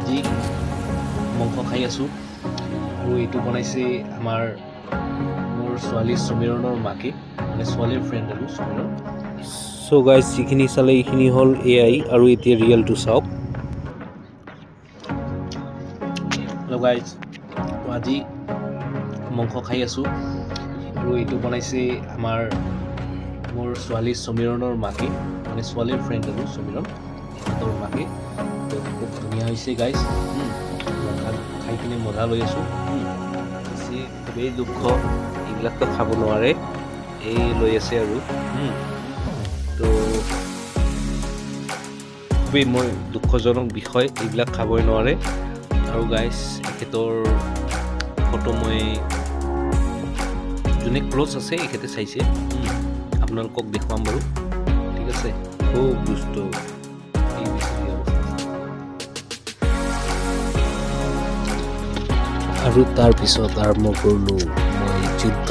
আজি মাংস খাই আছোঁ আৰু এইটো বনাইছে মোৰ ছোৱালী সমীৰণৰ মাকে, মানে ছোৱালীৰ ফ্ৰেণ্ড আৰু সমীৰণ। চ' গাইজ যিখিনি চালে এইখিনি হ'ল AI আৰু এতিয়া ৰিয়েলটো চাওক। হেল্ল' গাইজ, আজি মাংস খাই আছোঁ আৰু এইটো বনাইছে মোৰ ছোৱালী সমীৰণৰ মাকে, মানে ছোৱালীৰ ফ্ৰেণ্ড আৰু সমীৰণ, সিহঁতৰ মাকে। তো খুব ধুনীয়া হৈছে গাইজ, খাই কিনে মজা লৈ আছোঁ। বেছি খুবেই দুখ, এইবিলাকতো খাব নোৱাৰে, এই লৈ আছে আৰু তো খুবেই দুখজনক বিষয়, এইবিলাক খাবই নোৱাৰে। আৰু গাইজ এখেতৰ ফটো মই যোনে ক্ল'জ আছে এখেতে চাইছে, আপোনালোকক দেখুৱাম বাৰু, ঠিক আছে। খুব দুষ্ট এই বেছি আৰু তাৰপিছত আৰম্ভ কৰিলোঁ মই যুদ্ধ।